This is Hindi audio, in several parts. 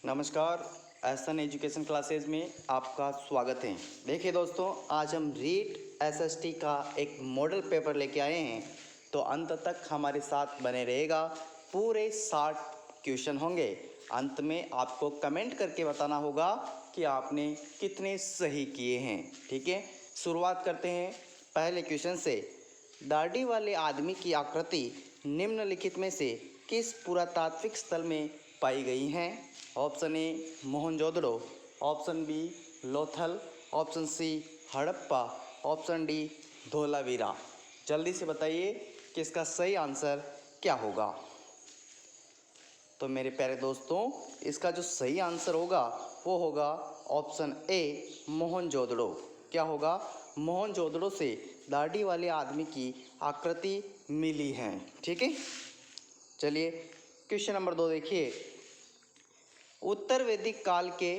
नमस्कार, एसन एजुकेशन क्लासेज में आपका स्वागत है। देखिए दोस्तों, आज हम रीट एसएसटी का एक मॉडल पेपर लेके आए हैं, तो अंत तक हमारे साथ बने रहेगा। पूरे 60 क्वेश्चन होंगे। अंत में आपको कमेंट करके बताना होगा कि आपने कितने सही किए हैं। ठीक है, शुरुआत करते हैं पहले क्वेश्चन से। दाढ़ी वाले आदमी की आकृति निम्नलिखित में से किस पुरातात्विक स्थल में पाई गई हैं? Option A Mohenjodaro, option B Lothal, option C Harappa, option D Dholavira. जल्दी से बताइए कि इसका सही आंसर क्या होगा। तो मेरे प्यारे दोस्तों, इसका जो सही आंसर होगा वो होगा ऑप्शन ए मोहनजोदड़ो। क्या होगा? मोहनजोदड़ो से दाढ़ी वाले आदमी की आकृति मिली है। ठीक है, चलिए क्वेश्चन नंबर 2 देखिए। उत्तर वैदिक काल के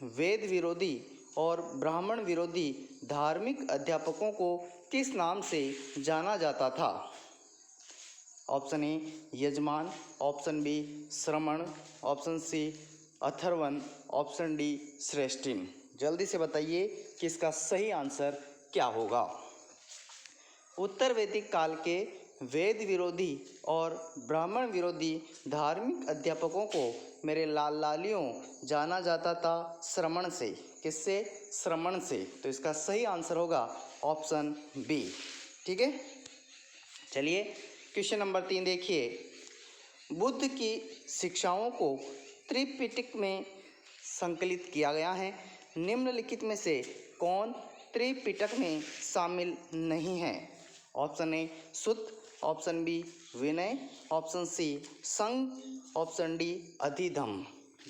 वेद विरोधी और ब्राह्मण विरोधी धार्मिक अध्यापकों को किस नाम से जाना जाता था? ऑप्शन ए यजमान, ऑप्शन बी श्रमण, ऑप्शन सी अथर्वन, ऑप्शन डी श्रेष्ठिन। जल्दी से बताइए कि इसका सही आंसर क्या होगा। उत्तर वैदिक काल के वेद विरोधी और ब्राह्मण विरोधी धार्मिक अध्यापकों को मेरे लाल लालियों जाना जाता था श्रमण से। किससे? श्रमण से। तो इसका सही आंसर होगा ऑप्शन बी। ठीक है, चलिए क्वेश्चन नंबर 3 देखिए। बुद्ध की शिक्षाओं को त्रिपिटक में संकलित किया गया है। निम्नलिखित में से कौन त्रिपिटक में शामिल नहीं है? Option A Sutta, option B Vinaya, option C Sangh, option D अधिधम्म।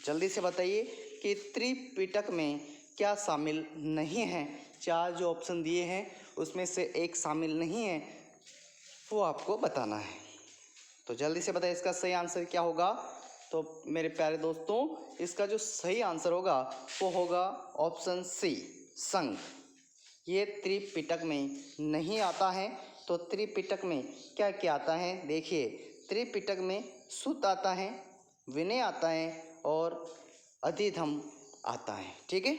जल्दी से बताइए कि त्रिपिटक में क्या शामिल नहीं है। चार जो ऑप्शन दिए हैं उसमें से एक शामिल नहीं है, वो आपको बताना है। तो जल्दी से बताइए इसका सही आंसर क्या होगा। तो मेरे प्यारे दोस्तों, इसका जो सही आंसर होगा वो होगा ऑप्शन सी संग। ये त्रिपिटक में नहीं आता है। तो त्रिपिटक में क्या क्या आता है देखिए। त्रिपिटक में सुत्त आता है, विनय आता है और अधिधम्म आता है। ठीक है,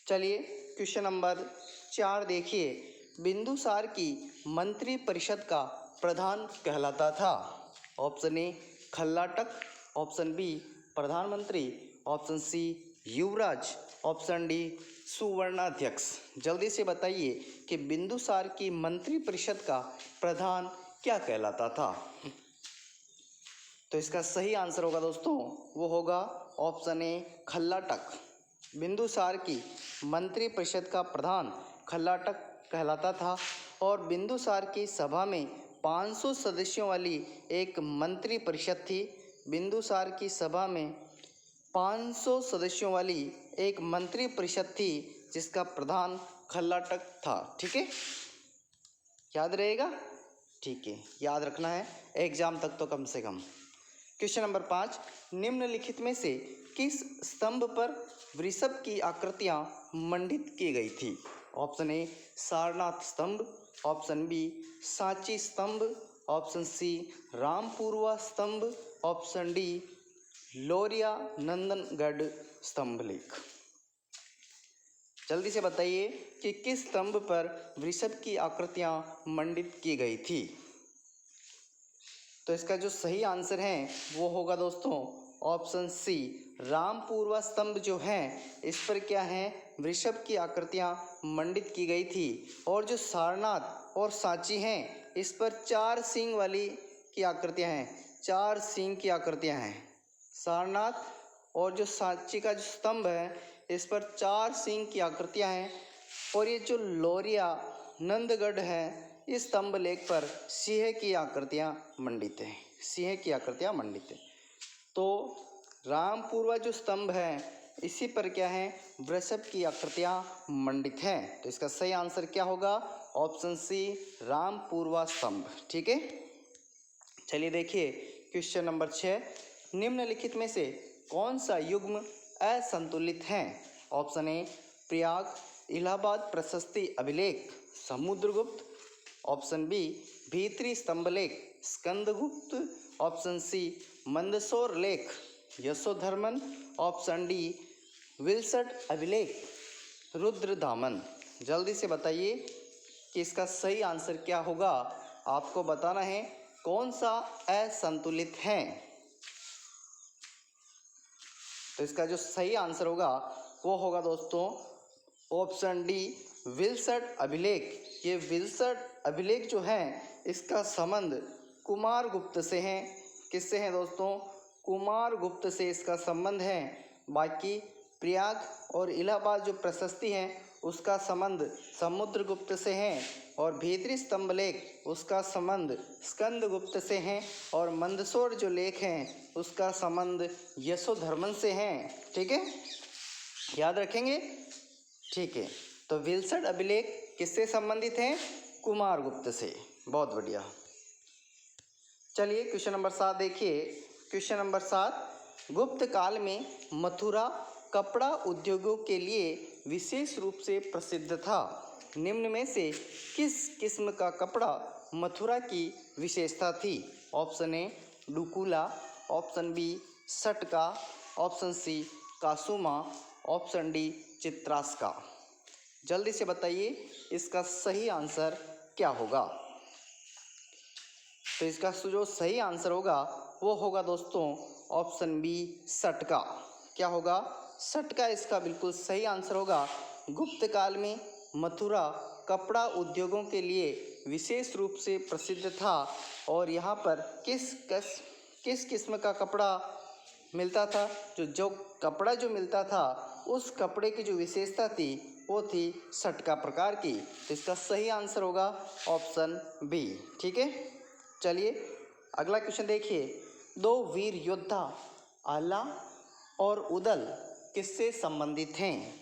चलिए क्वेश्चन नंबर 4 देखिए। बिंदुसार की मंत्री परिषद का प्रधान कहलाता था। ऑप्शन ए खल्लाटक, ऑप्शन बी प्रधानमंत्री, ऑप्शन सी युवराज, ऑप्शन डी सुवर्णाध्यक्ष। जल्दी से बताइए कि बिंदुसार की मंत्री परिषद का प्रधान क्या कहलाता था। तो इसका सही आंसर होगा दोस्तों, वो होगा ऑप्शन ए खल्लाटक। बिंदुसार की मंत्री परिषद का प्रधान खल्लाटक कहलाता था और बिंदुसार की सभा में 500 सदस्यों वाली एक मंत्री परिषद थी। बिंदुसार की सभा में 500 सदस्यों वाली एक मंत्री परिषद थी जिसका प्रधान खल्लाटक था। ठीक है, याद रहेगा। ठीक है, याद रखना है एग्जाम तक तो कम से कम। Question number 5। निम्नलिखित में से किस स्तंभ पर वृषभ की आकृतियां मंडित की गई थी? ऑप्शन ए सारनाथ स्तंभ, ऑप्शन बी सांची स्तंभ, ऑप्शन सी रामपुरवा स्तंभ, ऑप्शन डी लोरिया नंदनगढ़ स्तंभ लेख। जल्दी से बताइए कि किस स्तंभ पर वृषभ की आकृतियां मंडित की गई थी। तो इसका जो सही आंसर है वो होगा दोस्तों ऑप्शन सी रामपुरवा स्तंभ जो है इस पर क्या है, वृषभ की आकृतियां मंडित की गई थी। और जो सारनाथ और सांची हैं इस पर 4 सींग वाली की आकृतियां हैं, 4 सींग की आकृतियां हैं। सारनाथ और जो सांची का जो स्तंभ है इस पर 4 सींग की आकृतियां हैं। और ये जो लोरिया नंदगढ़ है इस स्तंभ लेख पर सिंह की आकृतियां मंडित हैं, सिंह की आकृतियां मंडित हैं। तो रामपुरवा जो स्तंभ है इसी पर क्या है, वृषभ की आकृतियां मंडित हैं। तो इसका सही आंसर क्या होगा, ऑप्शन सी रामपुरवा स्तंभ। ठीक है, चलिए देखिए क्वेश्चन नंबर 6। निम्नलिखित में से कौन सा युग्म असंतुलित है? ऑप्शन ए प्रयाग इलाहाबाद प्रशस्ति अभिलेख समुद्रगुप्त, ऑप्शन बी भीतरी स्तंभलेख स्कंदगुप्त, ऑप्शन सी मंदसौर लेख यशोधर्मन, ऑप्शन डी विल्सट अभिलेख, रुद्रदामन। जल्दी से बताइए कि इसका सही आंसर क्या होगा। आपको बताना है कौन सा असंतुलित है। तो इसका जो सही आंसर होगा वो होगा दोस्तों ऑप्शन डी विल्सट अभिलेख। ये विल्सट अभिलेख जो है इसका संबंध कुमार गुप्त से है। किससे है दोस्तों? कुमार गुप्त से इसका संबंध है। बाकी प्रयाग और इलाहाबाद जो प्रशस्ति है उसका संबंध समुद्रगुप्त से है, और भीतरी स्तंभ लेख उसका संबंध स्कंदगुप्त से है, और मंदसौर जो लेख हैं उसका संबंध यशोधर्मन से है। ठीक है, याद रखेंगे। ठीक है, तो विल्सट अभिलेख किससे संबंधित हैं? कुमार गुप्त से। बहुत बढ़िया। चलिए क्वेश्चन नंबर 7 देखिए। क्वेश्चन नंबर 7, गुप्त काल में मथुरा कपड़ा उद्योगों के लिए विशेष रूप से प्रसिद्ध था। निम्न में से किस किस्म का कपड़ा मथुरा की विशेषता थी? ऑप्शन ए डुकुला, ऑप्शन बी सटका, ऑप्शन सी कासुमा, ऑप्शन डी चित्रास्का। जल्दी से बताइए इसका सही आंसर क्या होगा। तो इसका जो सही आंसर होगा वो होगा दोस्तों ऑप्शन बी सटका। क्या होगा? सटका इसका बिल्कुल सही आंसर होगा। गुप्त काल में मथुरा कपड़ा उद्योगों के लिए विशेष रूप से प्रसिद्ध था, और यहाँ पर किस किस्म का कपड़ा मिलता था? जो कपड़ा जो मिलता था उस कपड़े की जो विशेषता थी वो थी सटका प्रकार की। तो इसका सही आंसर होगा ऑप्शन बी। ठीक है, चलिए अगला क्वेश्चन देखिए। दो वीर योद्धा आला और उदल किससे संबंधित हैं?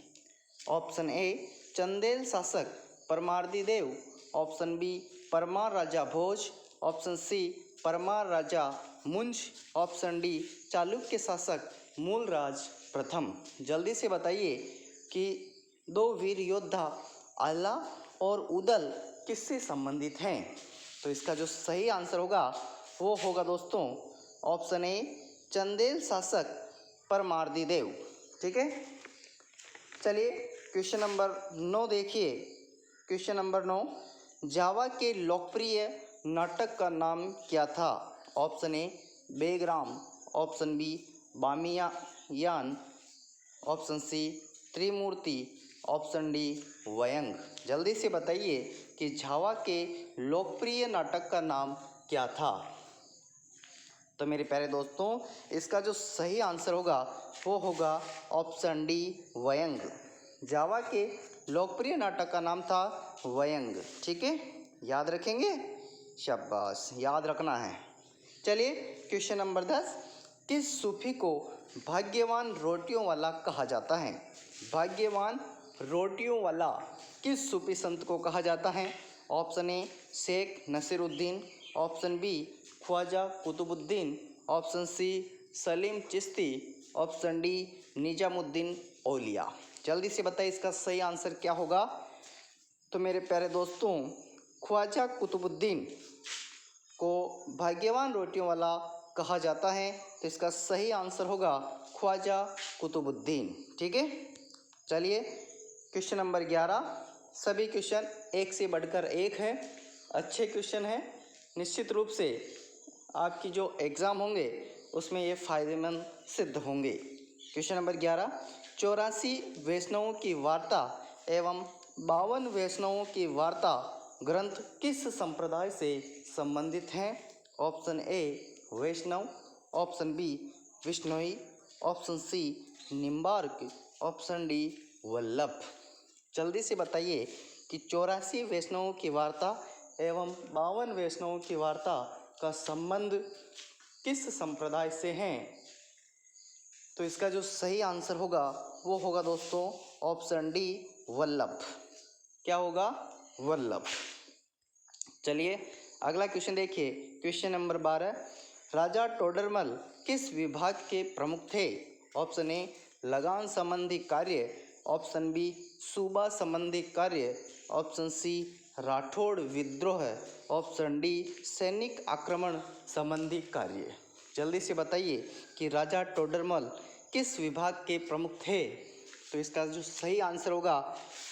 ऑप्शन ए चंदेल शासक परमार्दी देव, ऑप्शन बी परमार राजा भोज, ऑप्शन सी परमार राजा मुंज, ऑप्शन डी चालुक्य शासक मूलराज प्रथम। जल्दी से बताइए कि दो वीर योद्धा आला और उदल किससे संबंधित हैं। तो इसका जो सही आंसर होगा वो होगा दोस्तों ऑप्शन ए चंदेल शासक परमार्दी देव। ठीक है, चलिए क्वेश्चन नंबर 9 देखिए। क्वेश्चन नंबर 9, जावा के लोकप्रिय नाटक का नाम क्या था? Option A Begram, option B Bamiyan, option C Trimurti, option D वयंग। जल्दी से बताइए कि जावा के लोकप्रिय नाटक का नाम क्या था। तो मेरे प्यारे दोस्तों इसका जो सही आंसर होगा वो होगा ऑप्शन डी वयंग। जावा के लोकप्रिय नाटक का नाम था वयंग। ठीक है, याद रखेंगे। शाबाश, याद रखना है। चलिए क्वेश्चन नंबर 10, किस सूफी को भाग्यवान रोटियों वाला कहा जाता है? भाग्यवान रोटियों वाला किस सूफी संत को कहा जाता है? Option A Sheikh Nasiruddin, option B Khwaja Qutbuddin, option C Salim Chishti, option D Nizamuddin Auliya. जल्दी से बताइए इसका सही आंसर क्या होगा। तो मेरे प्यारे दोस्तों ख्वाजा कुतुबुद्दीन को भाग्यवान रोटियों वाला कहा जाता है। तो इसका सही आंसर होगा ख्वाजा कुतुबुद्दीन। ठीक है, चलिए क्वेश्चन नंबर 11। सभी क्वेश्चन एक से बढ़कर एक है, अच्छे क्वेश्चन हैं। निश्चित रूप से आपकी जो एग्ज़ाम होंगे उसमें ये फ़ायदेमंद सिद्ध होंगे। क्वेश्चन नंबर 11, 84 वैष्णवों की वार्ता एवं 52 वैष्णवों की वार्ता ग्रंथ किस संप्रदाय से संबंधित हैं? Option A Vaishnav, option B Bishnoi, option C Nimbarka, option D Vallabh. जल्दी से बताइए कि 84 वैष्णवों की वार्ता एवं 52 वैष्णवों की वार्ता का संबंध किस संप्रदाय से हैं? तो इसका जो सही आंसर होगा वो होगा दोस्तों ऑप्शन डी वल्लभ। क्या होगा? वल्लभ। चलिए अगला क्वेश्चन देखिए। क्वेश्चन नंबर 12, राजा टोडरमल किस विभाग के प्रमुख थे? ऑप्शन ए लगान संबंधी कार्य, ऑप्शन बी सूबा संबंधी कार्य, ऑप्शन सी राठौड़ विद्रोह, ऑप्शन डी सैनिक आक्रमण संबंधी कार्य। जल्दी से बताइए कि राजा टोडरमल किस विभाग के प्रमुख थे। तो इसका जो सही आंसर होगा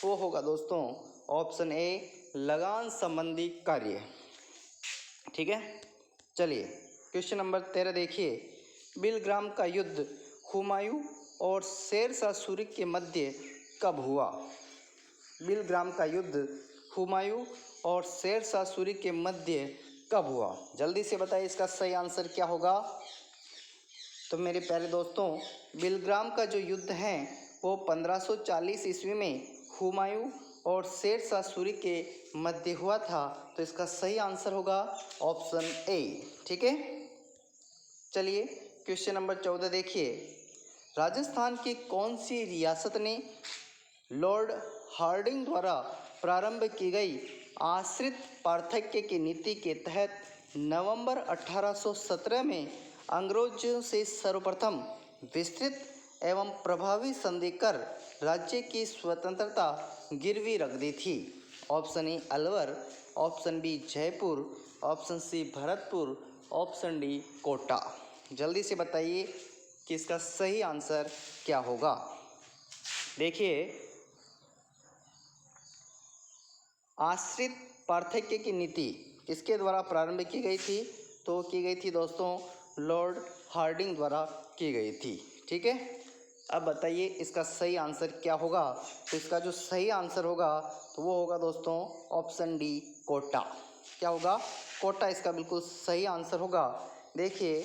वो होगा दोस्तों ऑप्शन ए, लगान संबंधी कार्य। ठीक है, चलिए क्वेश्चन नंबर 13 देखिए। बिलग्राम का युद्ध हुमायूं और शेर शाह सूरी के मध्य कब हुआ। बिलग्राम का युद्ध हुमायूं और शेर शाह सूरी के मध्य कब हुआ। जल्दी से बताइए इसका सही आंसर क्या होगा। तो मेरे प्यारे दोस्तों, बिलग्राम का जो युद्ध है वो 1540 ईस्वी में हुमायूं और शेर शाह सूरी के मध्य हुआ था। तो इसका सही आंसर होगा ऑप्शन ए। ठीक है, चलिए क्वेश्चन नंबर 14 देखिए। राजस्थान की कौन सी रियासत ने लॉर्ड हार्डिंग द्वारा प्रारंभ की गई आश्रित पार्थक्य की नीति के तहत नवंबर 1817 में अंग्रेजों से सर्वप्रथम विस्तृत एवं प्रभावी संधि कर राज्य की स्वतंत्रता गिरवी रख दी थी। Option A Alwar, option B Jaipur, option C Bharatpur, option D Kota. जल्दी से बताइए कि इसका सही आंसर क्या होगा। देखिए, आश्रित पार्थक्य की नीति किसके द्वारा प्रारंभ की गई थी। तो की गई थी दोस्तों लॉर्ड हार्डिंग द्वारा की गई थी। ठीक है, अब बताइए इसका सही आंसर क्या होगा। तो इसका जो सही आंसर होगा तो वो होगा दोस्तों ऑप्शन डी कोटा। क्या होगा, कोटा इसका बिल्कुल सही आंसर होगा। देखिए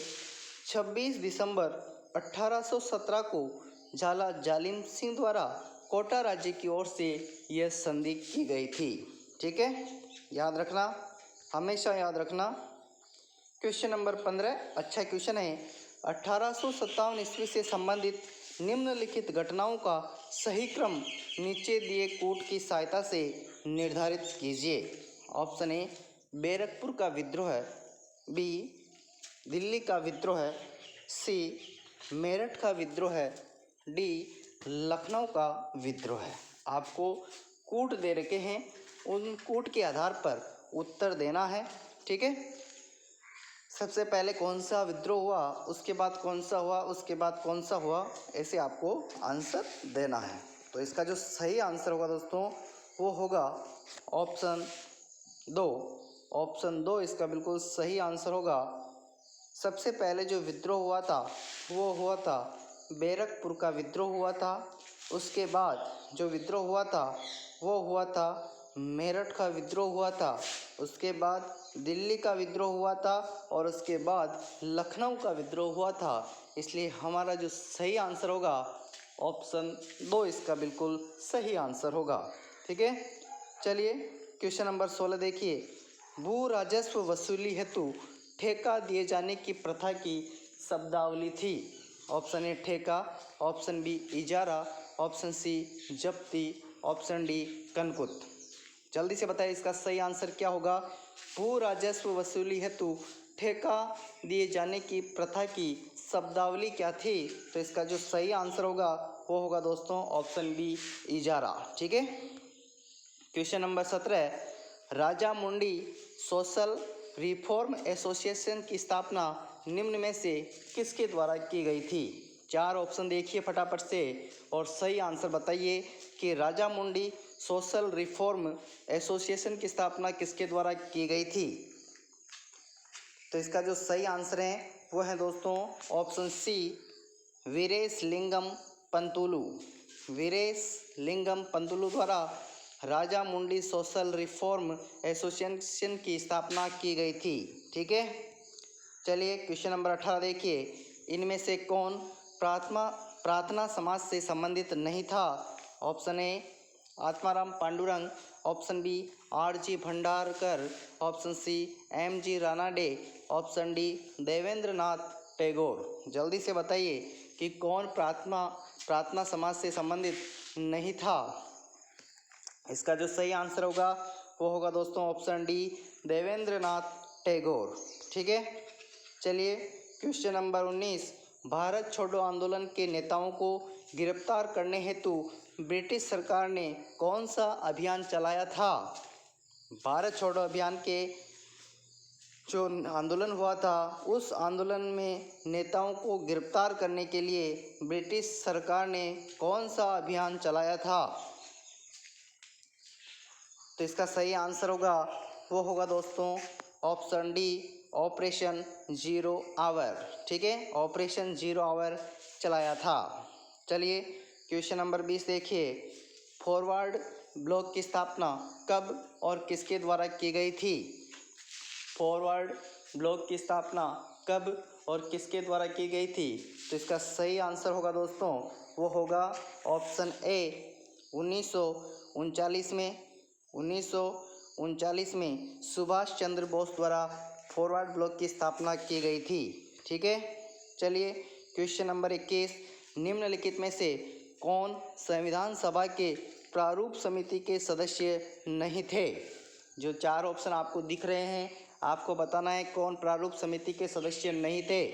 26 दिसंबर 1817 को झाला जालिम सिंह द्वारा कोटा राज्य की ओर से यह संधि की गई थी। ठीक है, याद रखना, हमेशा याद रखना। क्वेश्चन नंबर 15 अच्छा क्वेश्चन है। 1857 ईस्वी से संबंधित निम्नलिखित घटनाओं का सही क्रम नीचे दिए कूट की सहायता से निर्धारित कीजिए। ऑप्शन ए बैरकपुर का विद्रोह, बी दिल्ली का विद्रोह, सी मेरठ का विद्रोह, डी लखनऊ का विद्रोह। आपको कूट दे रखे हैं, उन कूट के आधार पर उत्तर देना है। ठीक है, सबसे पहले कौन सा विद्रोह हुआ, उसके बाद कौन सा हुआ, उसके बाद कौन सा हुआ, ऐसे आपको आंसर देना है। तो इसका जो सही आंसर होगा दोस्तों वो होगा ऑप्शन दो। ऑप्शन दो इसका बिल्कुल सही आंसर होगा। सबसे पहले जो विद्रोह हुआ था वो हुआ था बैरकपुर का विद्रोह हुआ था। उसके बाद जो विद्रोह हुआ था वो हुआ था मेरठ का विद्रोह हुआ था। उसके बाद दिल्ली का विद्रोह हुआ था और उसके बाद लखनऊ का विद्रोह हुआ था। इसलिए हमारा जो सही आंसर होगा ऑप्शन दो इसका बिल्कुल सही आंसर होगा। ठीक है, चलिए क्वेश्चन नंबर 16 देखिए। भू राजस्व वसूली हेतु ठेका दिए जाने की प्रथा की शब्दावली थी। ऑप्शन ए ठेका, ऑप्शन बी इजारा, ऑप्शन सी जब्ती, ऑप्शन डी कनकुत। जल्दी से बताइए इसका सही आंसर क्या होगा। भू राजस्व वसूली हेतु ठेका दिए जाने की प्रथा की शब्दावली क्या थी। तो इसका जो सही आंसर होगा वो होगा दोस्तों ऑप्शन बी इजारा। ठीक है, क्वेश्चन नंबर 17। राजा मुंडी सोशल रिफॉर्म एसोसिएशन की स्थापना निम्न में से किसके द्वारा की गई थी। चार ऑप्शन देखिए फटाफट से और सही आंसर बताइए कि राजा मुंडी सोशल रिफॉर्म एसोसिएशन की स्थापना किसके द्वारा की गई थी। तो इसका जो सही आंसर है वो है दोस्तों ऑप्शन सी वीरेश लिंगम पंतुलू। वीरेश लिंगम पंतुलू द्वारा राजा मुंडी सोशल रिफॉर्म एसोसिएशन की स्थापना की गई थी। ठीक है, चलिए क्वेश्चन नंबर 18 देखिए। इनमें से कौन प्रार्थना समाज से संबंधित नहीं था। Option A Atmaram Pandurang, option B R G. Bhandarkar, option C M G. Ranade, option D Debendra Nath Tagore. जल्दी से बताइए कि कौन प्रार्थना समाज से संबंधित नहीं था। इसका जो सही आंसर होगा वो होगा दोस्तों ऑप्शन डी देवेंद्र नाथ टैगोर। ठीक है, चलिए क्वेश्चन नंबर 19। भारत छोड़ो आंदोलन के नेताओं को गिरफ्तार करने हेतु ब्रिटिश सरकार ने कौन सा अभियान चलाया था। भारत छोड़ो अभियान के जो आंदोलन हुआ था उस आंदोलन में नेताओं को गिरफ्तार करने के लिए ब्रिटिश सरकार ने कौन सा अभियान चलाया था? तो इसका सही आंसर होगा, वो होगा दोस्तों option D, operation zero hour. ठीक है, ऑपरेशन जीरो आवर चलाया था। चलिए क्वेश्चन नंबर 20 देखिए, फॉरवर्ड ब्लॉक की स्थापना कब और किसके द्वारा की गई थी? फॉरवर्ड ब्लॉक की स्थापना कब और किसके द्वारा की गई थी? तो इसका सही आंसर होगा दोस्तों, वो होगा ऑप्शन ए, 1939 में। 1939 में सुभाष चंद्र बोस द्वारा फॉरवर्ड ब्लॉक की स्थापना की गई थी। ठीक है, चलिए क्वेश्चन नंबर 21, निम्नलिखित में से कौन संविधान सभा के प्रारूप समिति के सदस्य नहीं थे? जो चार ऑप्शन आपको दिख रहे हैं, आपको बताना है कौन प्रारूप समिति के सदस्य नहीं थे।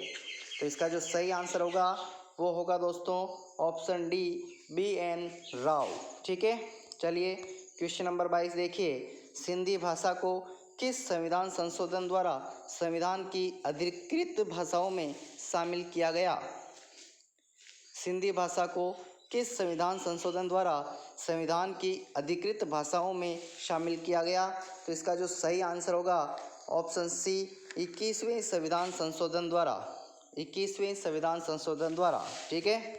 तो इसका जो सही आंसर होगा वो होगा दोस्तों ऑप्शन डी, BN राव। ठीक है, चलिए क्वेश्चन नंबर 22 देखिए, सिंधी भाषा को किस संविधान संशोधन द्वारा संविधान की अधिकृत भाषाओं में शामिल किया गया? सिंधी भाषा को किस संविधान संशोधन द्वारा संविधान की अधिकृत भाषाओं में शामिल किया गया? तो इसका जो सही आंसर होगा ऑप्शन सी, 21वें संविधान संशोधन द्वारा। 21वें संविधान संशोधन द्वारा। ठीक है,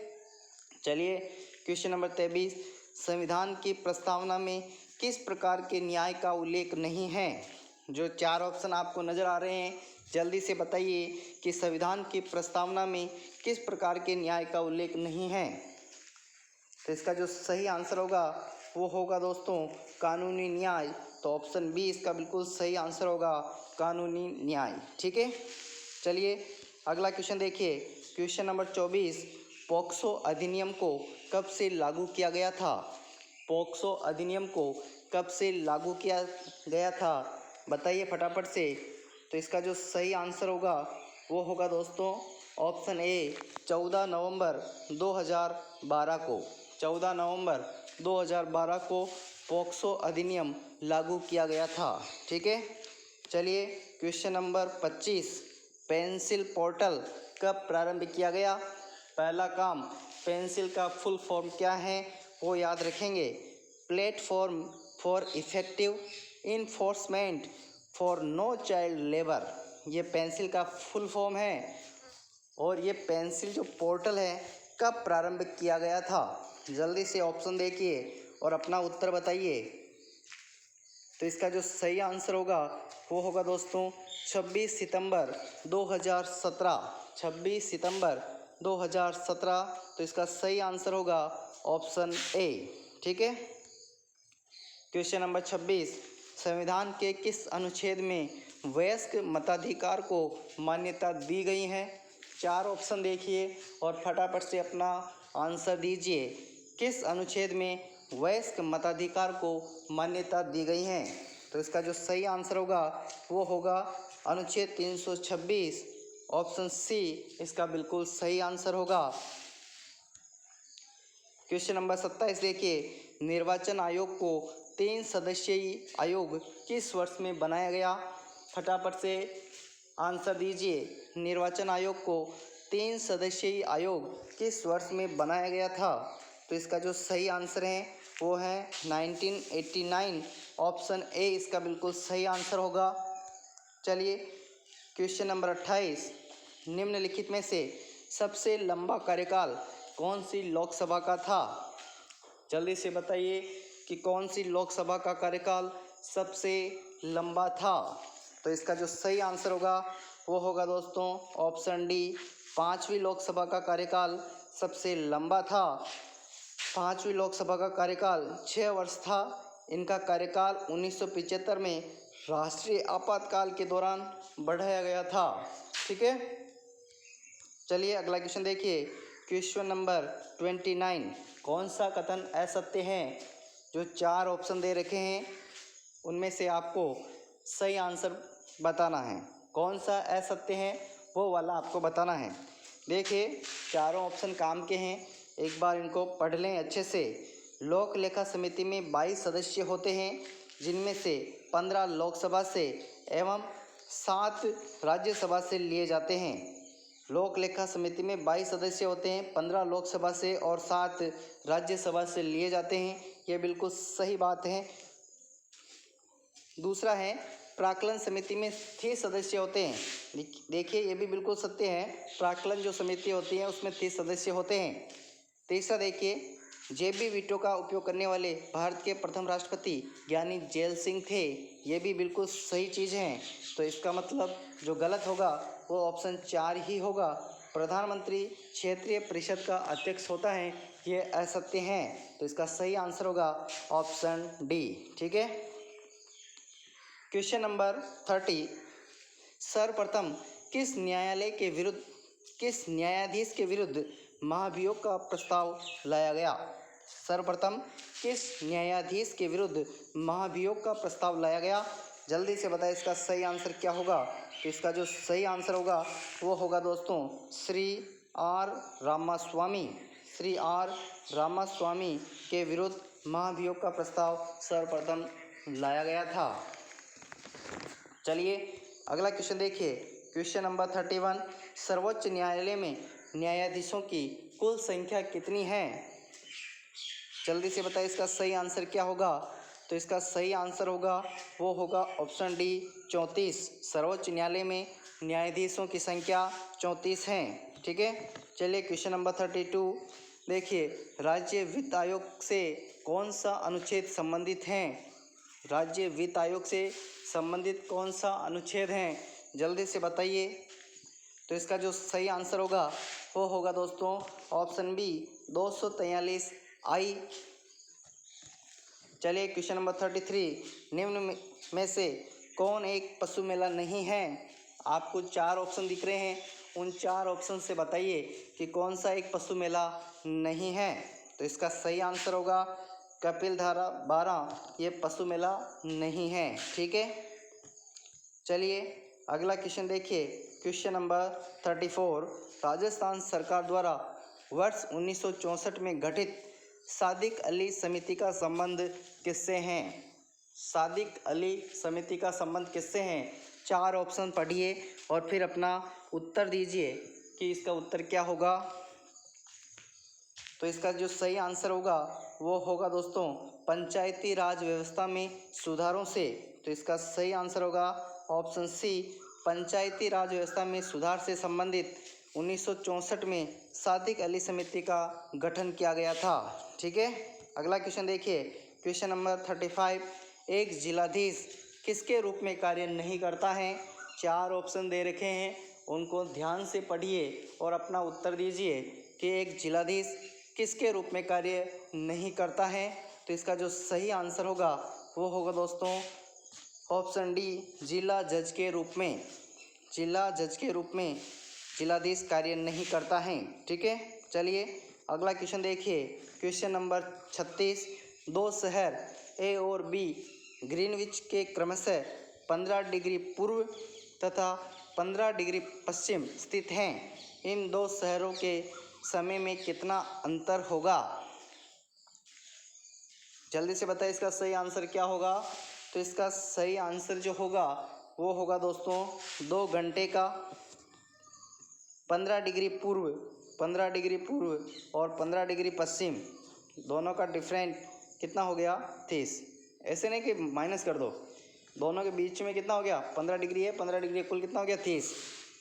चलिए क्वेश्चन नंबर 23, संविधान की प्रस्तावना में किस प्रकार के न्याय का उल्लेख नहीं है? जो चार ऑप्शन आपको नज़र आ रहे हैं, जल्दी से बताइए कि संविधान की प्रस्तावना में किस प्रकार के न्याय का उल्लेख नहीं है? तो इसका जो सही आंसर होगा वो होगा दोस्तों कानूनी न्याय। तो ऑप्शन बी इसका बिल्कुल सही आंसर होगा, कानूनी न्याय। ठीक है, चलिए अगला क्वेश्चन देखिए, क्वेश्चन नंबर 24, पॉक्सो अधिनियम को कब से लागू किया गया था? पॉक्सो अधिनियम को कब से लागू किया गया था, बताइए फटाफट से। तो इसका जो सही आंसर होगा वो होगा दोस्तों ऑप्शन ए, 14 नवंबर 2012 को। 14 नवंबर 2012 को पॉक्सो अधिनियम लागू किया गया था। ठीक है, चलिए क्वेश्चन नंबर 25, पेंसिल पोर्टल कब प्रारंभ किया गया? पहला काम, पेंसिल का फुल फॉर्म क्या है वो याद रखेंगे, platform for effective enforcement for no child labour. ये पेंसिल का फुल फॉर्म है। और ये पेंसिल जो पोर्टल है कब प्रारंभ किया गया था? जल्दी से ऑप्शन देखिए और अपना उत्तर बताइए। तो इसका जो सही आंसर होगा वो होगा दोस्तों 26 सितंबर 2017। 26 सितंबर 2017। तो इसका सही आंसर होगा ऑप्शन ए। ठीक है, क्वेश्चन नंबर 26, संविधान के किस अनुच्छेद में वयस्क मताधिकार को मान्यता दी गई है? चार ऑप्शन देखिए और फटाफट से अपना आंसर दीजिए। किस अनुच्छेद में वयस्क मताधिकार को मान्यता दी गई है? तो इसका जो सही आंसर होगा वो होगा अनुच्छेद 326, ऑप्शन सी इसका बिल्कुल सही आंसर होगा। क्वेश्चन नंबर 27 देखिए, निर्वाचन आयोग को 3 सदस्यीय आयोग किस वर्ष में बनाया गया? फटाफट से आंसर दीजिए। निर्वाचन आयोग को 3 सदस्यीय आयोग किस वर्ष में बनाया गया था? तो इसका जो सही आंसर है वो है 1989, ऑप्शन ए इसका बिल्कुल सही आंसर होगा। चलिए क्वेश्चन नंबर 28, निम्नलिखित में से सबसे लंबा कार्यकाल कौन सी लोकसभा का था? जल्दी से बताइए कि कौन सी लोकसभा का कार्यकाल सबसे लंबा था। तो इसका जो सही आंसर होगा वो होगा दोस्तों ऑप्शन डी, 5वीं लोकसभा का कार्यकाल सबसे लंबा था। 5वीं लोकसभा का कार्यकाल 6 वर्ष था। इनका कार्यकाल 1975 में राष्ट्रीय आपातकाल के दौरान बढ़ाया गया था। ठीक है, चलिए अगला क्वेश्चन देखिए, क्वेश्चन नंबर 29, कौन सा कथन असत्य है? जो 4 ऑप्शन दे रखे हैं उनमें से आपको सही आंसर बताना है। कौन सा असत्य है वो वाला आपको बताना है। देखिए चारों ऑप्शन काम के हैं, एक बार इनको पढ़ लें अच्छे से। लोक लेखा समिति में 22 सदस्य होते हैं, जिनमें से 15 लोकसभा से एवं 7 राज्यसभा से लिए जाते हैं। लोक लेखा समिति में 22 सदस्य होते हैं, 15 लोकसभा से और 7 राज्यसभा से लिए जाते हैं। ये बिल्कुल सही बात है। दूसरा है प्राक्कलन समिति में 30 सदस्य होते हैं। देखिए ये भी बिल्कुल सत्य है, प्राक्कलन जो समिति होती है उसमें 30 सदस्य होते हैं। तीसरा देखिए, जेबी वीटो का उपयोग करने वाले भारत के प्रथम राष्ट्रपति ज्ञानी जैल सिंह थे। ये भी बिल्कुल सही चीज़ है। तो इसका मतलब जो गलत होगा वो ऑप्शन 4 ही होगा। प्रधानमंत्री क्षेत्रीय परिषद का अध्यक्ष होता है, ये असत्य है। तो इसका सही आंसर होगा ऑप्शन डी। ठीक है। क्वेश्चन नंबर 30, सर्वप्रथम किस न्यायाधीश के विरुद्ध महाभियोग का प्रस्ताव लाया गया? सर्वप्रथम किस न्यायाधीश के विरुद्ध महाभियोग का प्रस्ताव लाया गया? जल्दी से बताएं इसका सही आंसर क्या होगा। तो इसका जो सही आंसर होगा वो होगा दोस्तों श्री आर रामास्वामी के विरुद्ध महाभियोग का प्रस्ताव सर्वप्रथम लाया गया था। चलिए अगला क्वेश्चन देखिए। क्वेश्चन नंबर 31, सर्वोच्च न्यायालय में न्यायाधीशों की कुल संख्या कितनी है? जल्दी से बताइए इसका सही आंसर क्या होगा। तो इसका सही आंसर होगा वो होगा ऑप्शन डी 34। सर्वोच्च न्यायालय में न्यायाधीशों की संख्या 34 है। ठीक है। चलिए क्वेश्चन नंबर 32 देखिए, राज्य वित्त आयोग से कौन सा अनुच्छेद संबंधित है? राज्य वित्त आयोग से संबंधित कौन सा अनुच्छेद है? जल्दी से बताइए। तो इसका जो सही आंसर होगा वो होगा दोस्तों ऑप्शन बी 243 आई। चलिए क्वेश्चन नंबर 33, निम्न में से कौन एक पशु मेला नहीं है? आपको 4 ऑप्शन दिख रहे हैं, उन 4 ऑप्शन से बताइए कि कौन सा एक पशु मेला नहीं है। तो इसका सही आंसर होगा कपिलधारा 12, ये पशु मेला नहीं है। ठीक है। चलिए अगला क्वेश्चन देखिए। क्वेश्चन नंबर 34, राजस्थान सरकार द्वारा वर्ष 1964 में गठित सादिक अली समिति का संबंध किससे है? सादिक अली समिति का संबंध किससे है? 4 ऑप्शन पढ़िए और फिर अपना उत्तर दीजिए कि इसका उत्तर क्या होगा। तो इसका जो सही आंसर होगा वो होगा दोस्तों पंचायती राज व्यवस्था में सुधारों से। तो इसका सही आंसर होगा ऑप्शन सी, पंचायती राज व्यवस्था में सुधार से संबंधित 1964 में सादिक अली समिति का गठन किया गया था। ठीक है। अगला क्वेश्चन देखिए। क्वेश्चन नंबर 35, एक जिलाधीश किसके रूप में कार्य नहीं करता है? 4 ऑप्शन दे रखे हैं, उनको ध्यान से पढ़िए और अपना उत्तर दीजिए कि एक जिलाधीश किसके रूप में कार्य नहीं करता है। तो इसका जो सही आंसर होगा वो होगा दोस्तों ऑप्शन डी, जिला जज के रूप में। जिला जज के रूप में जिलाधीश कार्य नहीं करता है। ठीक है। चलिए अगला क्वेश्चन देखिए। क्वेश्चन नंबर 36, 2 शहर ए और बी ग्रीनविच के क्रमशः 15 डिग्री पूर्व तथा 15 डिग्री पश्चिम स्थित हैं। इन 2 शहरों के समय में कितना अंतर होगा? जल्दी से बताइए इसका सही आंसर क्या होगा। तो इसका सही आंसर जो होगा वो होगा दोस्तों 2 घंटे का। 15 डिग्री पूर्व और 15 डिग्री पश्चिम दोनों का डिफरेंट कितना हो गया? 30। ऐसे नहीं कि माइनस कर दो, दोनों के बीच में कितना हो गया? 15 डिग्री है, 15 डिग्री कुल कितना हो गया? 30।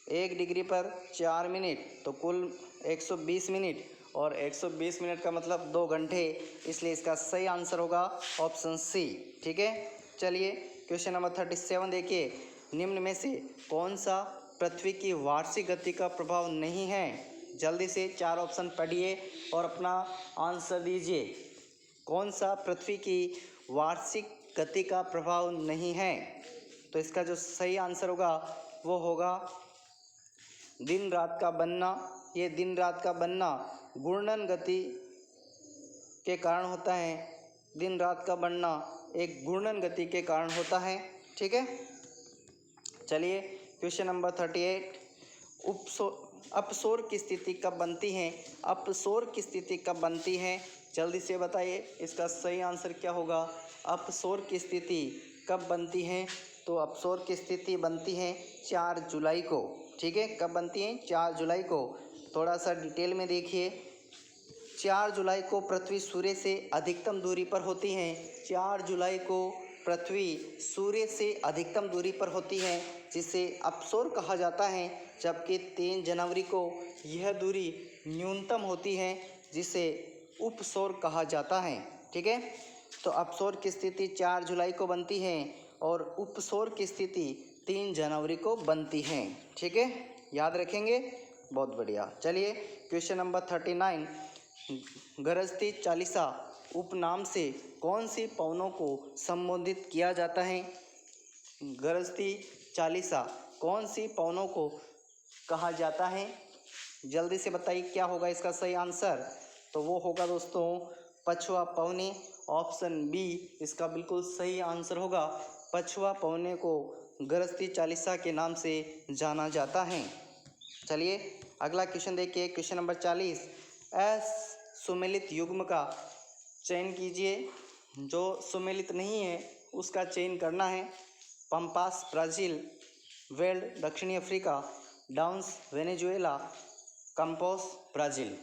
1 डिग्री पर 4 मिनट तो कुल 120 मिनट, और 120 मिनट का मतलब 2 घंटे, इसलिए इसका सही आंसर होगा ऑप्शन सी। ठीक है। चलिए क्वेश्चन नंबर 37 देखिए, निम्न में से कौन सा पृथ्वी की वार्षिक गति का प्रभाव नहीं है? जल्दी से 4 ऑप्शन पढ़िए और अपना आंसर दीजिए। कौन सा पृथ्वी की वार्षिक गति का प्रभाव नहीं है? तो इसका जो सही आंसर होगा वो होगा दिन रात का बनना। ये दिन रात का बनना घूर्णन गति के कारण होता है। दिन रात का बनना एक घूर्णन गति के कारण होता है। ठीक है। चलिए क्वेश्चन नंबर 38, अपसौर की स्थिति कब बनती है? अपसौर की स्थिति कब बनती है? जल्दी से बताइए इसका सही आंसर क्या होगा। अपसौर की स्थिति कब बनती है? तो अपसोर की स्थिति बनती है 4 जुलाई को। ठीक है, कब बनती है? 4 जुलाई को। थोड़ा सा डिटेल में देखिए। 4 जुलाई को पृथ्वी सूर्य से अधिकतम दूरी पर होती है। 4 जुलाई को पृथ्वी सूर्य से अधिकतम दूरी पर होती है, जिसे अपसोर कहा जाता है। जबकि 3 जनवरी को यह दूरी न्यूनतम होती है, जिसे उपसौर कहा जाता है। ठीक है, तो अपसौर की स्थिति 4 जुलाई को बनती है और उपसौर की स्थिति 3 जनवरी को बनती है। ठीक है, याद रखेंगे। बहुत बढ़िया। चलिए क्वेश्चन नंबर 39। गरजती चालीसा उपनाम से कौन सी पवनों को संबोधित किया जाता है? गरजती चालीसा कौन सी पवनों को कहा जाता है? जल्दी से बताइए क्या होगा इसका सही आंसर। तो वो होगा दोस्तों पछुआ पवने। ऑप्शन बी इसका बिल्कुल सही आंसर होगा। पछुआ पवने को गरजती चालीसा के नाम से जाना जाता है। चलिए अगला क्वेश्चन देखिए। Question number 40। सुमेलित युग्म का चयन कीजिए। जो सुमेलित नहीं है उसका चयन करना है। पंपास ब्राज़ील, वेल्ड दक्षिणी Africa, downs Venezuela, compass Brazil.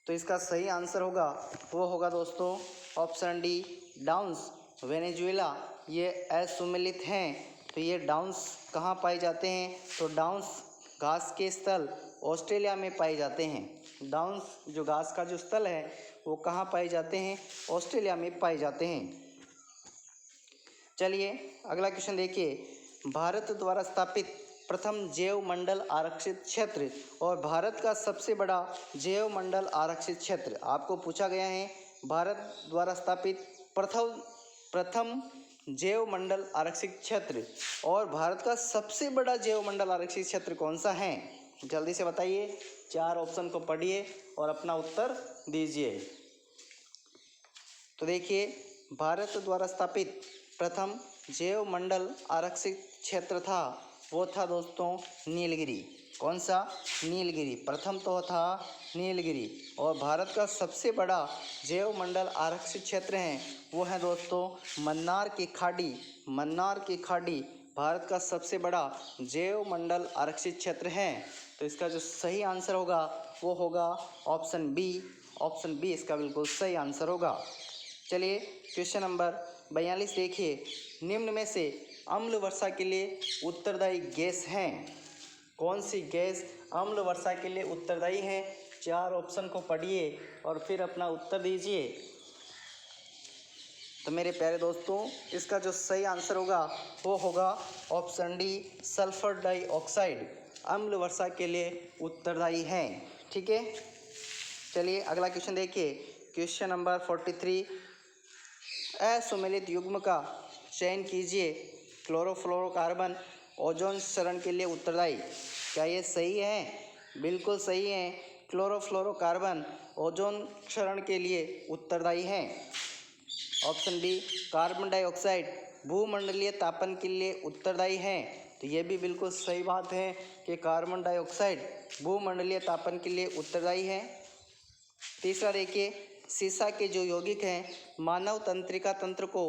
तो इसका सही आंसर होगा वो होगा दोस्तों ऑप्शन डी डाउन्स वेनेजुएला। ये असुमेलित हैं। तो ये डाउन्स कहाँ पाए जाते हैं? तो डाउन्स घास के स्थल ऑस्ट्रेलिया में पाए जाते हैं। डाउन्स जो घास का जो स्थल है वो कहाँ पाए जाते हैं? ऑस्ट्रेलिया में पाए जाते हैं। चलिए अगला क्वेश्चन देखिए। भारत द्वारा स्थापित प्रथम जैव मंडल आरक्षित क्षेत्र और भारत का सबसे बड़ा जैव मंडल आरक्षित क्षेत्र आपको पूछा गया है। भारत द्वारा स्थापित प्रथम जैव मंडल आरक्षित क्षेत्र और भारत का सबसे बड़ा जैव मंडल आरक्षित क्षेत्र कौन सा है? जल्दी से बताइए। 4 ऑप्शन को पढ़िए और अपना उत्तर दीजिए। तो देखिए, भारत द्वारा स्थापित प्रथम जैव मंडल आरक्षित क्षेत्र था वो था दोस्तों नीलगिरी। कौन सा? नीलगिरी। प्रथम तो था नीलगिरी। और भारत का सबसे बड़ा जैव मंडल आरक्षित क्षेत्र है वो है दोस्तों मन्नार की खाड़ी। मन्नार की खाड़ी भारत का सबसे बड़ा जैव मंडल आरक्षित क्षेत्र है। तो इसका जो सही आंसर होगा वो होगा ऑप्शन बी। ऑप्शन बी इसका बिल्कुल सही आंसर होगा। चलिए क्वेश्चन नंबर 42 देखिए। निम्न में से अम्ल वर्षा के लिए उत्तरदायी गैस हैं। कौन सी गैस अम्ल वर्षा के लिए उत्तरदायी है? 4 ऑप्शन को पढ़िए और फिर अपना उत्तर दीजिए। तो मेरे प्यारे दोस्तों इसका जो सही आंसर होगा वो होगा ऑप्शन डी सल्फर डाइऑक्साइड अम्ल वर्षा के लिए उत्तरदायी है। ठीक है, चलिए अगला क्वेश्चन देखिए। Question number 43। असुमेलित युग्म का चयन कीजिए। क्लोरोफ्लोरोकार्बन ओजोन क्षरण के लिए उत्तरदायी। क्या ये सही है? बिल्कुल सही है। क्लोरोफ्लोरोकार्बन ओजोन क्षरण के लिए उत्तरदायी है। ऑप्शन बी कार्बन डाइऑक्साइड भूमंडलीय तापन के लिए उत्तरदायी है। तो ये भी बिल्कुल सही बात है कि कार्बन डाइऑक्साइड भूमंडलीय तापन के लिए उत्तरदायी है। तीसरा देखिए, सीसा के जो यौगिक हैं मानव तंत्रिका तंत्र को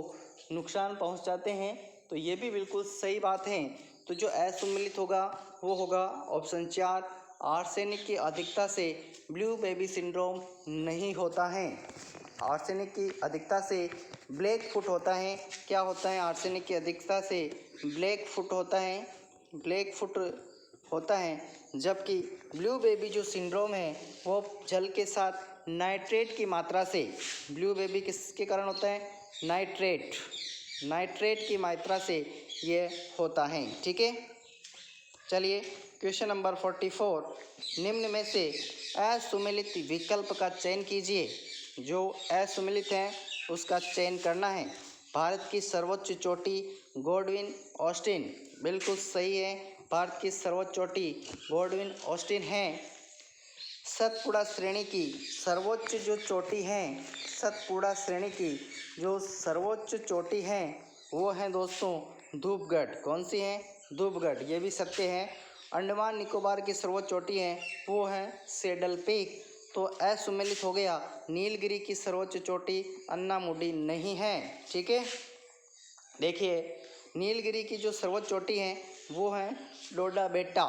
नुकसान पहुंचाते हैं। तो ये भी बिल्कुल सही बात है। तो जो असुमेलित होगा वो होगा ऑप्शन 4 आर्सेनिक की अधिकता से ब्लू बेबी सिंड्रोम नहीं होता है। आर्सेनिक की अधिकता से ब्लैक फुट होता है। क्या होता है? आर्सेनिक की अधिकता से ब्लैक फुट होता है। ब्लैक फुट होता है। जबकि ब्लू बेबी जो सिंड्रोम है वो जल के साथ नाइट्रेट की मात्रा से, ब्लू बेबी किसके कारण होता है? नाइट्रेट की मात्रा से ये होता है। ठीक है, चलिए क्वेश्चन नंबर 44। निम्न में से असुमेलित विकल्प का चयन कीजिए। जो असुमेलित है उसका चयन करना है। भारत की सर्वोच्च चोटी गॉडविन ऑस्टिन। बिल्कुल सही है, भारत की सर्वोच्च चोटी गॉडविन ऑस्टिन है। सतपुड़ा श्रेणी की सर्वोच्च जो चोटी है, सतपुड़ा श्रेणी की जो सर्वोच्च चोटी है वो है दोस्तों धूपगढ़। कौन सी है? धूपगढ़। ये भी सत्य है। अंडमान निकोबार की सर्वोच्च चोटी है वो है सेडल पीक। तो असुमेलित हो गया। नीलगिरी की सर्वोच्च चोटी अन्नामुडी नहीं है। ठीक है, देखिए, नीलगिरी की जो सर्वोच्च चोटी है वो है डोडा बेट्टा।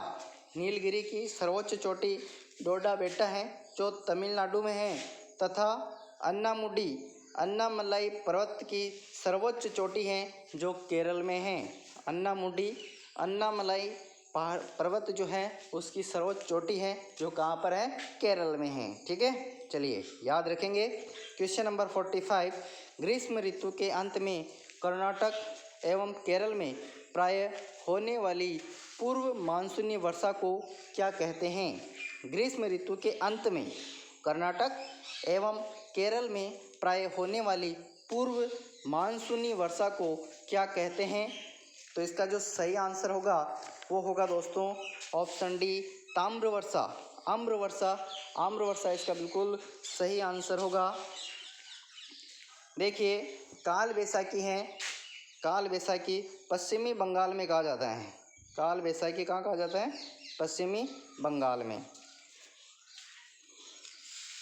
नीलगिरी की सर्वोच्च चोटी डोडा बेट्टा है जो तमिलनाडु में है, तथा अन्नामुडी पर्वत की सर्वोच्च चोटी है जो केरल में है। अन्नामलाई पर्वत जो है उसकी सर्वोच्च चोटी है जो कहाँ पर है, केरल में है। ठीक है, चलिए याद रखेंगे। क्वेश्चन नंबर 45, ग्रीष्म ऋतु के अंत में कर्नाटक एवं केरल में प्राय होने वाली पूर्व मानसूनी वर्षा को क्या कहते हैं? ग्रीष्म ऋतु के अंत में कर्नाटक एवं केरल में प्राय होने वाली पूर्व मानसूनी वर्षा को क्या कहते हैं? तो इसका जो सही आंसर होगा वो होगा दोस्तों ऑप्शन डी, ताम्रवर्षा। आम्रवर्षा इसका बिल्कुल सही आंसर होगा। देखिए, काल बैसाखी पश्चिमी बंगाल में कहा जाता है। काल बैसाखी कहाँ कहा जाता है? पश्चिमी बंगाल में।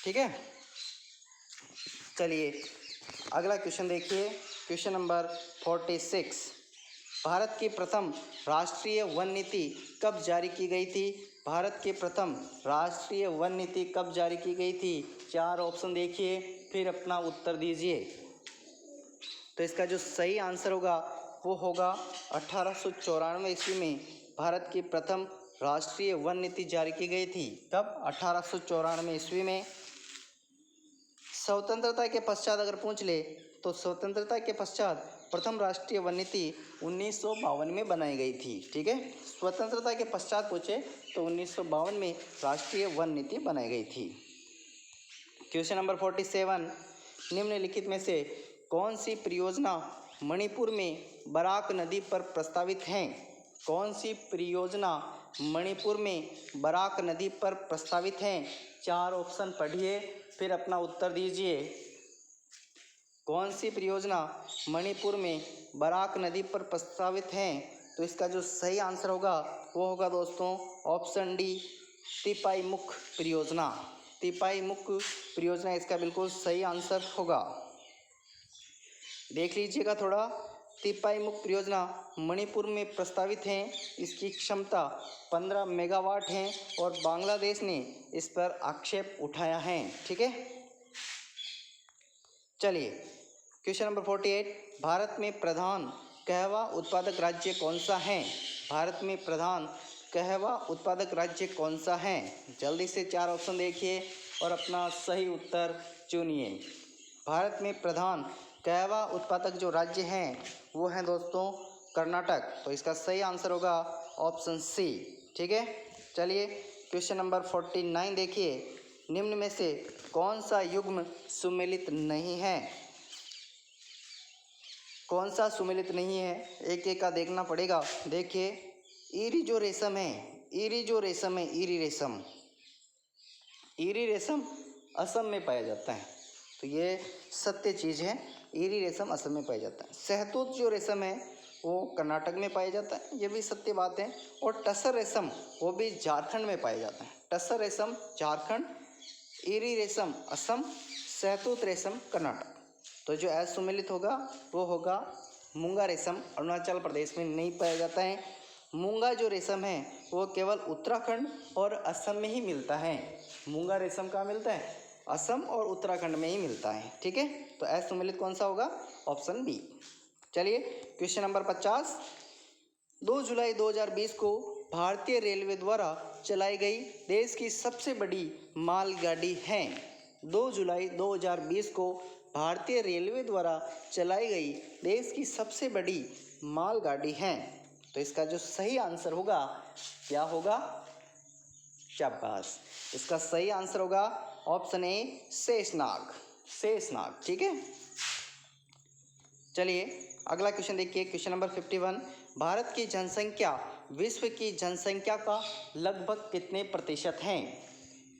ठीक है, चलिए अगला क्वेश्चन देखिए। क्वेश्चन नंबर 46, भारत की प्रथम राष्ट्रीय वन नीति कब जारी की गई थी? भारत की प्रथम राष्ट्रीय वन नीति कब जारी की गई थी? 4 ऑप्शन देखिए, फिर अपना उत्तर दीजिए। तो इसका जो सही आंसर होगा वो होगा 1894 ईस्वी में भारत की प्रथम राष्ट्रीय वन नीति जारी की गई थी। कब? 1894 ईस्वी में। स्वतंत्रता के पश्चात अगर पूछ ले तो स्वतंत्रता के पश्चात प्रथम राष्ट्रीय वन नीति 1952 में बनाई गई थी। ठीक है, स्वतंत्रता के पश्चात पूछे तो 1952 में राष्ट्रीय वन नीति बनाई गई थी। क्वेश्चन नंबर 47, निम्नलिखित में से कौन सी परियोजना मणिपुर में बराक नदी पर प्रस्तावित है? कौन सी परियोजना मणिपुर में बराक नदी पर प्रस्तावित है? 4 ऑप्शन पढ़िए, फिर अपना उत्तर दीजिए। कौन सी परियोजना मणिपुर में बराक नदी पर प्रस्तावित है? तो इसका जो सही आंसर होगा वो होगा दोस्तों ऑप्शन डी, तिपाईमुख परियोजना। तिपाईमुख परियोजना इसका बिल्कुल सही आंसर होगा। देख लीजिएगा थोड़ा, तिपाईमुख परियोजना मणिपुर में प्रस्तावित है। इसकी क्षमता 15 मेगावाट है और बांग्लादेश ने इस पर आक्षेप उठाया है। ठीक है, चलिए क्वेश्चन नंबर 48, भारत में प्रधान कहवा उत्पादक राज्य कौन सा है? भारत में प्रधान कहवा उत्पादक राज्य कौन सा है? जल्दी से 4 ऑप्शन देखिए और अपना सही उत्तर चुनिए। भारत में प्रधान कहवा उत्पादक जो राज्य हैं वो हैं दोस्तों कर्नाटक। तो इसका सही आंसर होगा ऑप्शन सी। ठीक है, चलिए क्वेश्चन नंबर 49 देखिए, निम्न में से कौन सा युग्म सुमेलित नहीं है? कौन सा सुमेलित नहीं है, एक एक का देखना पड़ेगा। देखिए, ईरी रेशम ईरी रेशम असम में पाया जाता है। तो ये सत्य चीज़ है, ईरी रेशम असम में पाया जाता है। सहतूत जो रेशम है वो कर्नाटक में पाया जाता है, ये भी सत्य बात है। और टसर रेशम वो भी झारखंड में पाया जाता है। टसर रेशम झारखंड, ईरी रेशम असम, सहतूत रेशम कर्नाटक। तो जो असुमेलित होगा वो होगा मूंगा रेशम, अरुणाचल प्रदेश में नहीं पाया जाता है। मूंगा जो रेशम है वो केवल उत्तराखंड और असम में ही मिलता है। मूंगा रेशम कहाँ मिलता है? असम और उत्तराखंड में ही मिलता है। ठीक है, तो असुमेलित कौन सा होगा? Option B. चलिए क्वेश्चन नंबर 50, 2 जुलाई 2020 को भारतीय रेलवे द्वारा चलाई गई देश की सबसे बड़ी मालगाड़ी है। 2 जुलाई 2020 को भारतीय रेलवे द्वारा चलाई गई देश की सबसे बड़ी मालगाड़ी है। तो इसका जो सही आंसर होगा क्या होगा? शाबाश, इसका सही आंसर होगा ऑप्शन ए, शेषनाग। ठीक है, चलिए अगला क्वेश्चन देखिए। क्वेश्चन नंबर 51, भारत की जनसंख्या विश्व की जनसंख्या का लगभग कितने प्रतिशत है?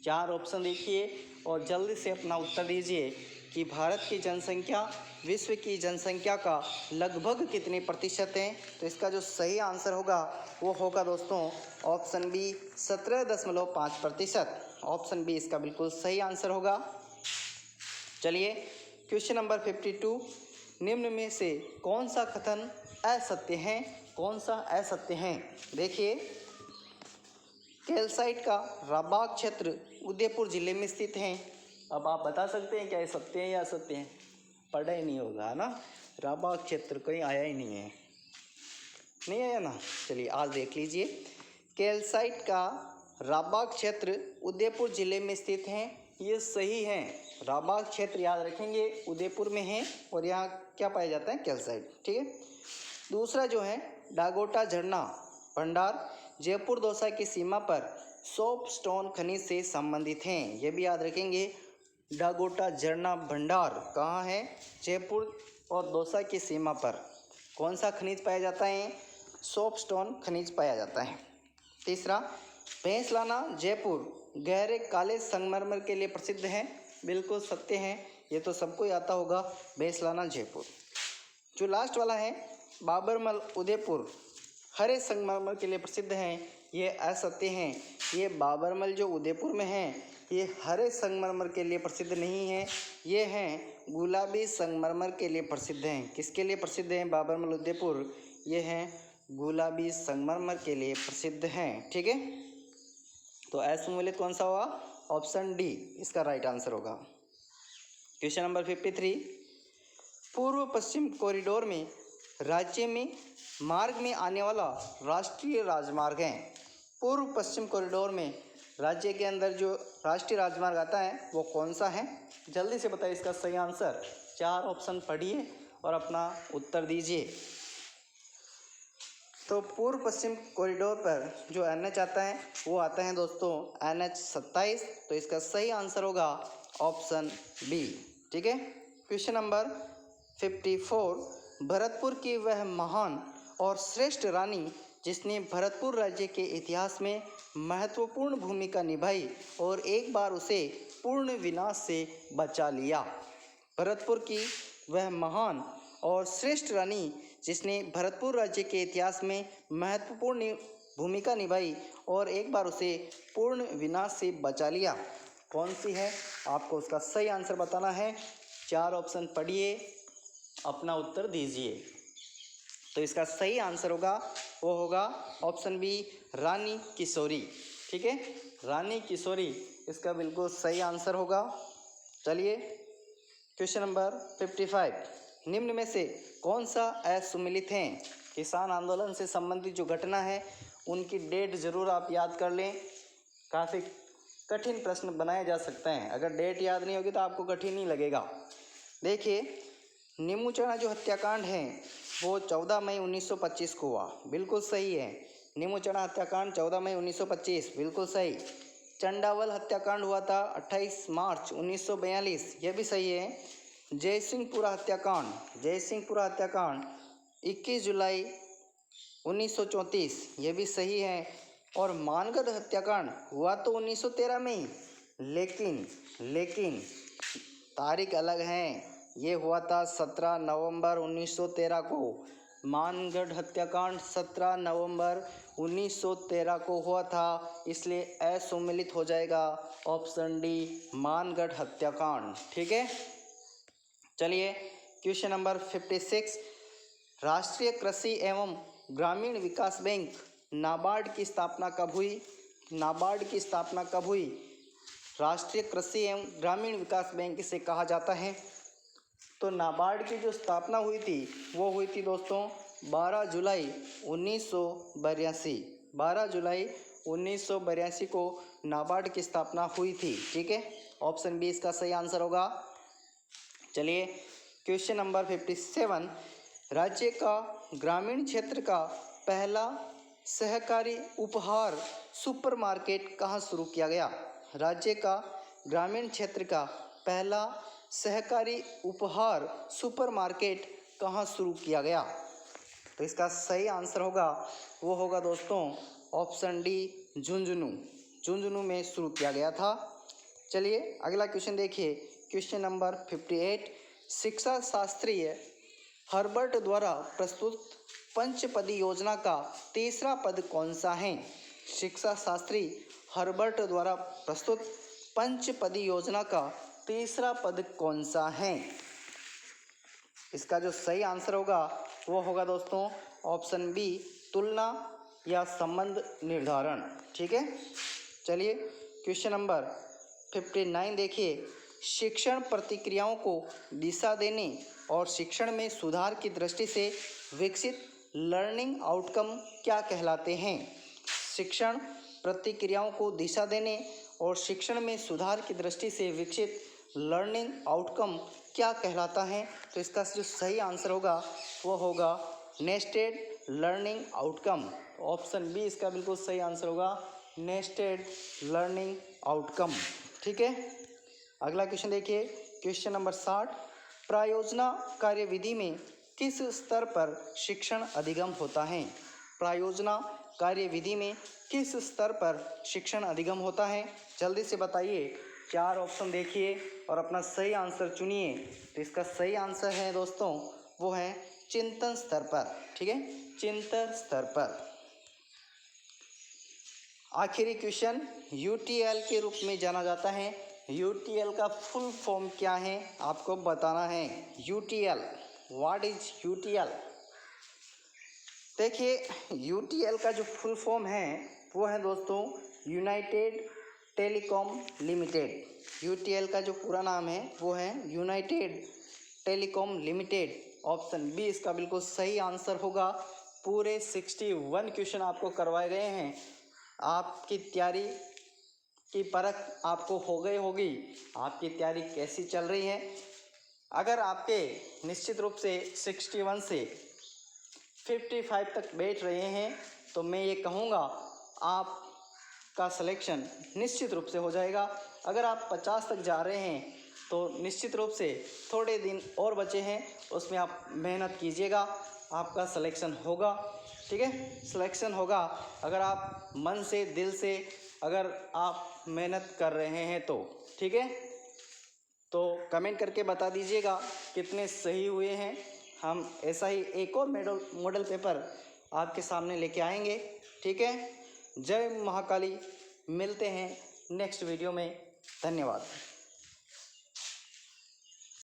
4 ऑप्शन देखिए और जल्दी से अपना उत्तर दीजिए कि भारत की जनसंख्या विश्व की जनसंख्या का लगभग कितने प्रतिशत है। तो इसका जो सही आंसर होगा वो होगा दोस्तों ऑप्शन बी, 17.5%। ऑप्शन बी इसका बिल्कुल सही आंसर होगा। चलिए क्वेश्चन नंबर 52, निम्न में से कौन सा कथन असत्य है? कौन सा असत्य है? देखिए, कैल्साइट का राबाग क्षेत्र उदयपुर जिले में स्थित है। अब आप बता सकते हैं क्या ये सत्य है या असत्य है? पढ़ा ही नहीं होगा ना, राबाग क्षेत्र कहीं आया ही नहीं है, नहीं आया ना। चलिए आज देख लीजिए, कैल्साइट का राबाग क्षेत्र उदयपुर जिले में स्थित है, ये सही है। राबाग क्षेत्र याद रखेंगे उदयपुर में है और यहाँ क्या पाया जाता है? कैल्साइट। ठीक है। दूसरा जो है, डागोटा झरना भंडार जयपुर दौसा की सीमा पर सोपस्टोन खनिज से संबंधित हैं, ये भी याद रखेंगे। डागोटा झरना भंडार कहाँ है? जयपुर और दौसा की सीमा पर। कौन सा खनिज पाया जाता है? सोपस्टोन खनिज पाया जाता है। तीसरा, भैंसलाना जयपुर गहरे काले संगमरमर के लिए प्रसिद्ध है, बिल्कुल सत्य है, ये तो सबको ही आता होगा, भैंसलाना जयपुर। जो लास्ट वाला है, बाबरमल उदयपुर हरे संगमरमर के लिए प्रसिद्ध हैं, ये असत्य हैं। ये बाबरमल जो उदयपुर में है ये हरे संगमरमर के लिए प्रसिद्ध नहीं है, ये हैं गुलाबी संगमरमर के लिए प्रसिद्ध हैं। किसके लिए प्रसिद्ध हैं बाबरमल उदयपुर? ये हैं गुलाबी संगमरमर के लिए प्रसिद्ध हैं। ठीक है, तो असमूलित कौन सा होगा? ऑप्शन डी इसका राइट आंसर होगा। क्वेश्चन नंबर 53, पूर्व पश्चिम कॉरिडोर में राज्य में मार्ग में आने वाला राष्ट्रीय राजमार्ग है। पूर्व पश्चिम कॉरिडोर में राज्य के अंदर जो राष्ट्रीय राजमार्ग आता है वो कौन सा है? जल्दी से बताइए इसका सही आंसर। 4 ऑप्शन पढ़िए और अपना उत्तर दीजिए। तो पूर्व पश्चिम कॉरिडोर पर जो NH आता है वो आता है दोस्तों NH 27, तो इसका सही आंसर होगा ऑप्शन बी। ठीक है। क्वेश्चन नंबर 54, भरतपुर की वह महान और श्रेष्ठ रानी जिसने भरतपुर राज्य के इतिहास में महत्वपूर्ण भूमिका निभाई और एक बार उसे पूर्ण विनाश से बचा लिया। भरतपुर की वह महान और श्रेष्ठ रानी जिसने भरतपुर राज्य के इतिहास में महत्वपूर्ण भूमिका निभाई और एक बार उसे पूर्ण विनाश से बचा लिया, कौन सी है? आपको उसका सही आंसर बताना है। 4 ऑप्शन पढ़िए, अपना उत्तर दीजिए। तो इसका सही आंसर होगा वो होगा ऑप्शन बी, रानी किशोरी। ठीक है, रानी किशोरी इसका बिल्कुल सही आंसर होगा। चलिए क्वेश्चन नंबर 55, निम्न में से कौन सा असुमिलित है? किसान आंदोलन से संबंधित जो घटना है उनकी डेट ज़रूर आप याद कर लें, काफ़ी कठिन प्रश्न बनाया जा सकता है, अगर डेट याद नहीं होगी तो आपको कठिन ही लगेगा। देखिए, नीमूचना जो हत्याकांड है वो 14 मई 1925 को हुआ, बिल्कुल सही है। नीमूचना हत्याकांड 14 मई 1925, बिल्कुल सही। चंडावल हत्याकांड हुआ था 28 मार्च 1942, यह भी सही है। जयसिंहपुरा हत्याकांड 21 जुलाई 1934, यह भी सही है। और मानगढ़ हत्याकांड हुआ तो 1913 में ही, लेकिन तारीख अलग है। ये हुआ था 17 नवंबर 1913 को। मानगढ़ हत्याकांड 17 नवंबर 1913 को हुआ था, इसलिए असुमिलित हो जाएगा ऑप्शन डी, मानगढ़ हत्याकांड। ठीक है। चलिए क्वेश्चन नंबर 56, राष्ट्रीय कृषि एवं ग्रामीण विकास बैंक नाबार्ड की स्थापना कब हुई? राष्ट्रीय कृषि एवं ग्रामीण विकास बैंक इसे कहा जाता है। तो नाबार्ड की जो स्थापना हुई थी वो हुई थी दोस्तों 12 जुलाई 1982। 12 जुलाई 1982 को नाबार्ड की स्थापना हुई थी। ठीक है, ऑप्शन बी इसका सही आंसर होगा। चलिए क्वेश्चन नंबर 57, राज्य का ग्रामीण क्षेत्र का पहला सहकारी उपहार सुपरमार्केट कहाँ शुरू किया गया? राज्य का ग्रामीण क्षेत्र का पहला सहकारी उपहार सुपरमार्केट कहाँ शुरू किया गया? तो इसका सही आंसर होगा वो होगा दोस्तों ऑप्शन डी, झुंझुनू में शुरू किया गया था। चलिए अगला क्वेश्चन देखिए, क्वेश्चन नंबर 58, शिक्षा शास्त्री हर्बर्ट द्वारा प्रस्तुत पंचपदी योजना का तीसरा पद कौन सा है? शिक्षा शास्त्री हर्बर्ट द्वारा प्रस्तुत पंचपदी योजना का तीसरा पद कौन सा है? इसका जो सही आंसर होगा वो होगा दोस्तों ऑप्शन बी, तुलना या संबंध निर्धारण। ठीक है, चलिए क्वेश्चन नंबर 59 देखिए। शिक्षण प्रतिक्रियाओं को दिशा देने और शिक्षण में सुधार की दृष्टि से विकसित लर्निंग आउटकम क्या कहलाते हैं? शिक्षण प्रतिक्रियाओं को दिशा देने और शिक्षण में सुधार की दृष्टि से विकसित लर्निंग आउटकम क्या कहलाता है? तो इसका जो सही आंसर होगा वो होगा nested learning outcome. Option B इसका बिल्कुल सही आंसर होगा, नेस्टेड लर्निंग आउटकम। ठीक है, अगला क्वेश्चन देखिए, क्वेश्चन नंबर 60। प्रायोजना कार्यविधि में किस स्तर पर शिक्षण अधिगम होता है? प्रायोजना कार्यविधि में किस स्तर पर शिक्षण अधिगम होता है? जल्दी से बताइए, 4 ऑप्शन देखिए और अपना सही आंसर चुनिए। तो इसका सही आंसर है दोस्तों वो है चिंतन स्तर पर। ठीक है, चिंतन स्तर पर। आखिरी क्वेश्चन, यूटीएल के रूप में जाना जाता है। यूटीएल का फुल फॉर्म क्या है आपको बताना है। UTL, what is UTL? देखिए, यूटीएल का जो फुल फॉर्म है वो है दोस्तों यूनाइटेड टेलीकॉम लिमिटेड। यूटीएल का जो पूरा नाम है वो है United Telecom Limited. Option B इसका बिल्कुल सही आंसर होगा। पूरे 61 क्वेश्चन आपको करवाए गए हैं। आपकी तैयारी की परख आपको हो गई होगी, आपकी तैयारी कैसी चल रही है। अगर आपके निश्चित रूप से 61 से 55 तक बैठ रहे हैं तो मैं ये कहूँगा आपका सिलेक्शन निश्चित रूप से हो जाएगा। अगर आप 50 तक जा रहे हैं तो निश्चित रूप से थोड़े दिन और बचे हैं, उसमें आप मेहनत कीजिएगा, आपका सिलेक्शन होगा। ठीक है, सिलेक्शन होगा अगर आप मन से, दिल से अगर आप मेहनत कर रहे हैं तो। ठीक है, तो कमेंट करके बता दीजिएगा कितने सही हुए हैं। हम ऐसा ही एक और मॉडल पेपर आपके सामने लेके आएंगे। ठीक है, जय महाकाली। मिलते हैं नेक्स्ट वीडियो में। धन्यवाद।